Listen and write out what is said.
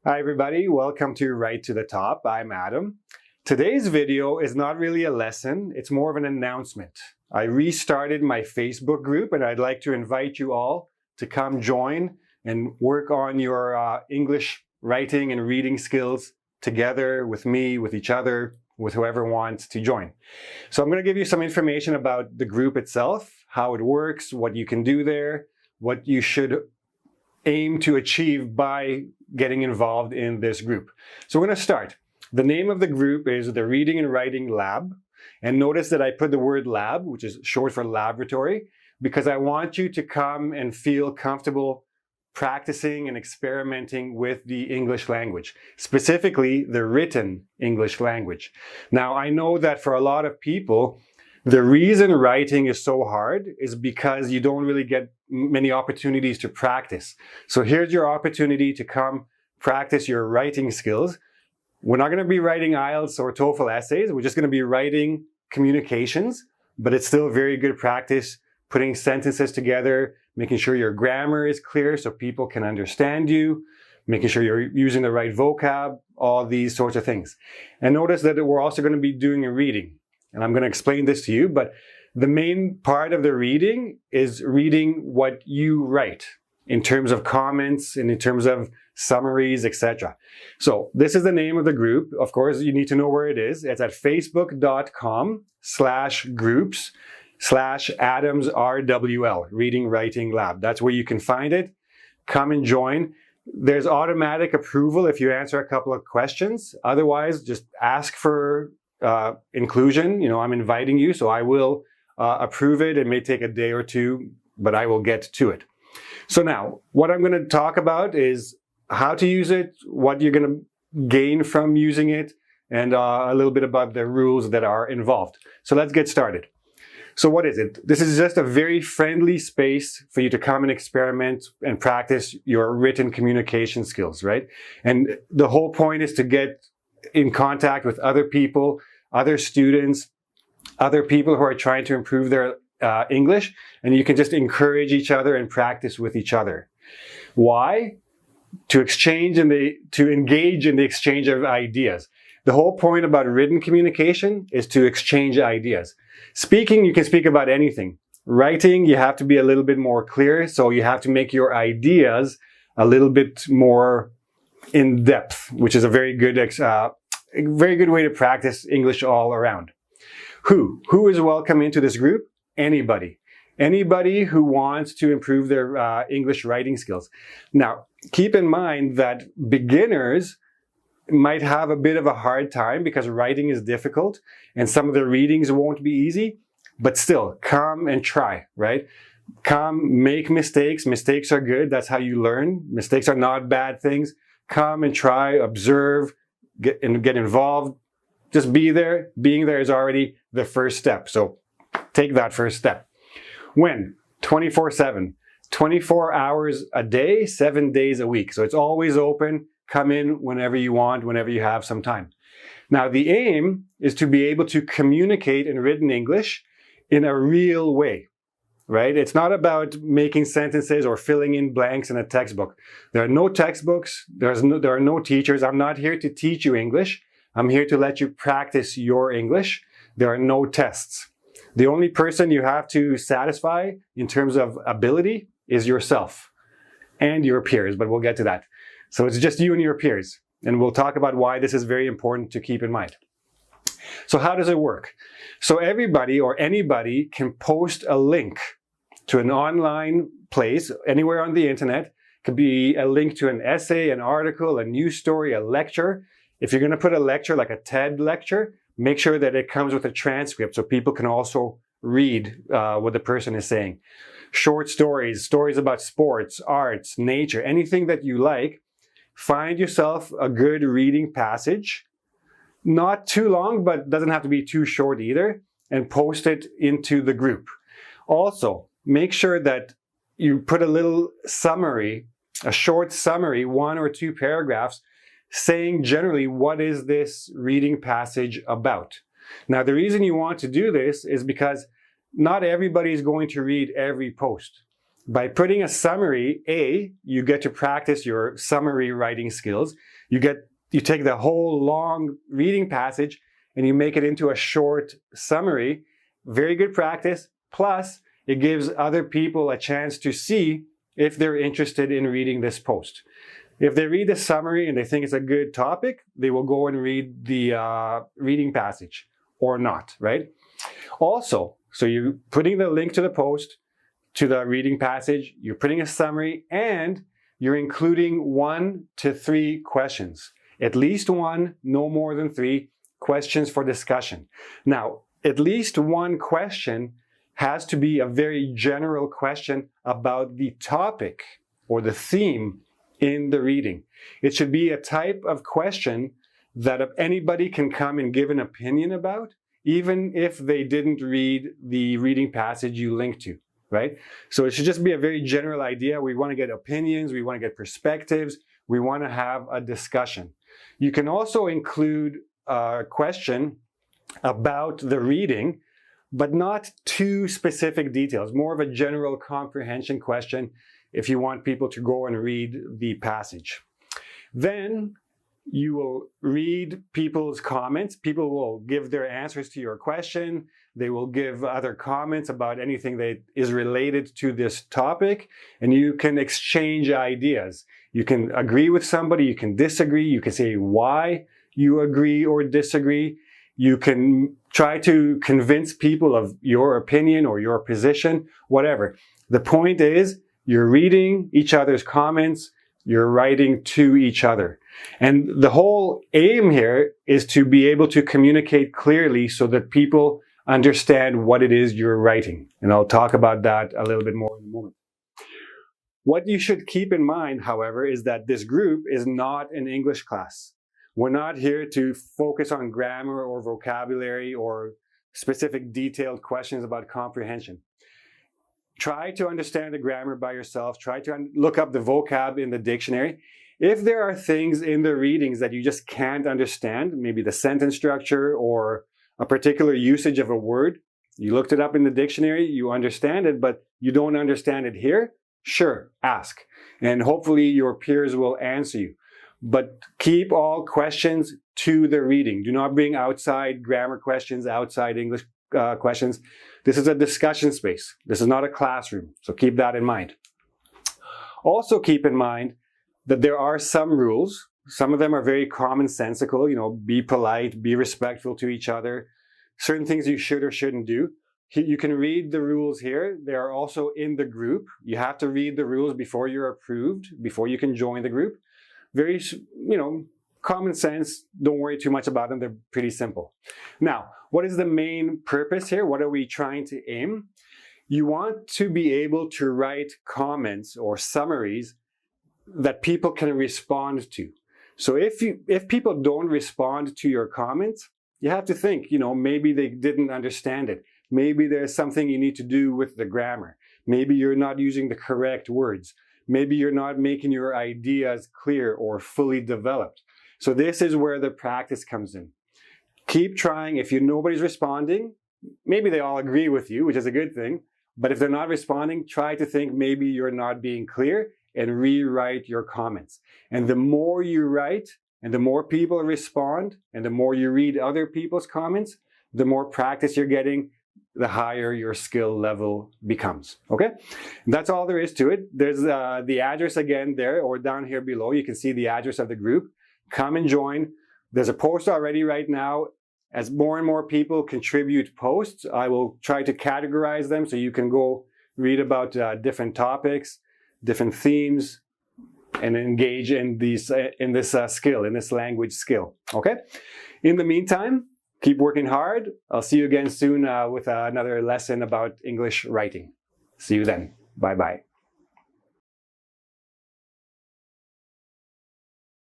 Hi everybody, welcome to Right to the Top. I'm Adam. Today's video is not really a lesson, it's more of an announcement. I restarted my Facebook group and I'd like to invite you all to come join and work on your English writing and reading skills together with me, with each other, with whoever wants to join. So I'm going to give you some information about the group itself, how it works, what you can do there, what you should aim to achieve by getting involved in this group. So we're going to start. The name of the group is the Reading and Writing Lab. And notice that I put the word lab, which is short for laboratory, because I want you to come and feel comfortable practicing and experimenting with the English language, specifically the written English language. Now, I know that for a lot of people, the reason writing is so hard is because you don't really get many opportunities to practice. So here's your opportunity to come practice your writing skills. We're not going to be writing IELTS or TOEFL essays. We're just going to be writing communications, but it's still very good practice putting sentences together, making sure your grammar is clear so people can understand you, making sure you're using the right vocab, all these sorts of things. And notice that we're also going to be doing a reading. And I'm going to explain this to you, but the main part of the reading is reading what you write in terms of comments and in terms of summaries, etc. So this is the name of the group. Of course, you need to know where it is. It's at facebook.com/groups/AdamsRWL, Reading Writing Lab. That's where you can find it. Come and join. There's automatic approval if you answer a couple of questions. Otherwise, just ask for inclusion. I'm inviting you, so I will approve it. It may take a day or two, but I will get to it. So now, what I'm going to talk about is how to use it, what you're going to gain from using it, and a little bit about the rules that are involved. So let's get started. So what is it? This is just a very friendly space for you to come and experiment and practice your written communication skills, right? And the whole point is to get in contact with other people, other students, other people who are trying to improve their English, and you can just encourage each other and practice with each other. Why? To engage in the exchange of ideas. The whole point about written communication is to exchange ideas. Speaking, you can speak about anything. Writing, you have to be a little bit more clear, so you have to make your ideas a little bit more in depth, which is a very good way to practice English all around. Who is welcome into this group? Anybody. Anybody who wants to improve their English writing skills. Now, keep in mind that beginners might have a bit of a hard time because writing is difficult and some of the readings won't be easy, but still, come and try, right? Come, make mistakes. Mistakes are good. That's how you learn. Mistakes are not bad things. Come and try, observe, get involved. Just be there. Being there is already the first step. So take that first step. When? 24/7. 24 hours a day, 7 days a week. So it's always open. Come in whenever you want, whenever you have some time. Now, the aim is to be able to communicate in written English in a real way. Right? It's not about making sentences or filling in blanks in a textbook. There are no textbooks. There are no teachers. I'm not here to teach you English. I'm here to let you practice your English. There are no tests. The only person you have to satisfy in terms of ability is yourself and your peers, but we'll get to that. So it's just you and your peers. And we'll talk about why this is very important to keep in mind. So how does it work? So everybody or anybody can post a link to an online place anywhere on the internet. It could be a link to an essay, an article, a news story, a lecture. If you're going to put a lecture like a TED lecture, make sure that it comes with a transcript so people can also read what the person is saying. Short stories, stories about sports, arts, nature, anything that you like. Find yourself a good reading passage. Not too long, but doesn't have to be too short either, and post it into the group. Also, make sure that you put a little summary, a short summary, 1 or 2 paragraphs, saying generally what is this reading passage about. Now, the reason you want to do this is because not everybody is going to read every post. By putting a summary, you get to practice your summary writing skills. You take the whole long reading passage and you make it into a short summary. Very good practice. Plus, it gives other people a chance to see if they're interested in reading this post. If they read the summary and they think it's a good topic, they will go and read the reading passage or not, right? Also, so you're putting the link to the post, to the reading passage, you're putting a summary, and you're including 1 to 3 questions. At least 1, no more than 3 questions for discussion. Now, at least 1 question has to be a very general question about the topic or the theme in the reading. It should be a type of question that anybody can come and give an opinion about, even if they didn't read the reading passage you linked to, right? So it should just be a very general idea. We want to get opinions, we want to get perspectives, we want to have a discussion. You can also include a question about the reading, but not too specific details, more of a general comprehension question if you want people to go and read the passage. Then you will read people's comments. People will give their answers to your question. They will give other comments about anything that is related to this topic, and you can exchange ideas. You can agree with somebody, you can disagree, you can say why you agree or disagree. You can try to convince people of your opinion or your position, whatever. The point is, you're reading each other's comments, you're writing to each other. And the whole aim here is to be able to communicate clearly so that people understand what it is you're writing. And I'll talk about that a little bit more in a moment. What you should keep in mind, however, is that this group is not an English class. We're not here to focus on grammar or vocabulary or specific detailed questions about comprehension. Try to understand the grammar by yourself. Try to look up the vocab in the dictionary. If there are things in the readings that you just can't understand, maybe the sentence structure or a particular usage of a word, you looked it up in the dictionary, you understand it, but you don't understand it here, sure, ask. And hopefully your peers will answer you. But keep all questions to the reading. Do not bring outside grammar questions, outside English questions. This is a discussion space. This is not a classroom. So keep that in mind. Also keep in mind that there are some rules. Some of them are very commonsensical. Be polite, be respectful to each other. Certain things you should or shouldn't do. You can read the rules here. They are also in the group. You have to read the rules before you're approved, before you can join the group. Very, common sense. Don't worry too much about them. They're pretty simple. Now, what is the main purpose here? What are we trying to aim? You want to be able to write comments or summaries that people can respond to. So if people don't respond to your comments, you have to think, maybe they didn't understand it. Maybe there's something you need to do with the grammar. Maybe you're not using the correct words. Maybe you're not making your ideas clear or fully developed. So this is where the practice comes in. Keep trying. If nobody's responding, maybe they all agree with you, which is a good thing. But if they're not responding, try to think maybe you're not being clear and rewrite your comments. And the more you write and the more people respond and the more you read other people's comments, the more practice you're getting, the higher your skill level becomes. Okay? And that's all there is to it. There's the address again there, or down here below. You can see the address of the group. Come and join. There's a post already right now. As more and more people contribute posts, I will try to categorize them so you can go read about different topics, different themes, and engage in this language skill. Okay? In the meantime, keep working hard. I'll see you again soon with another lesson about English writing. See you then. Bye-bye.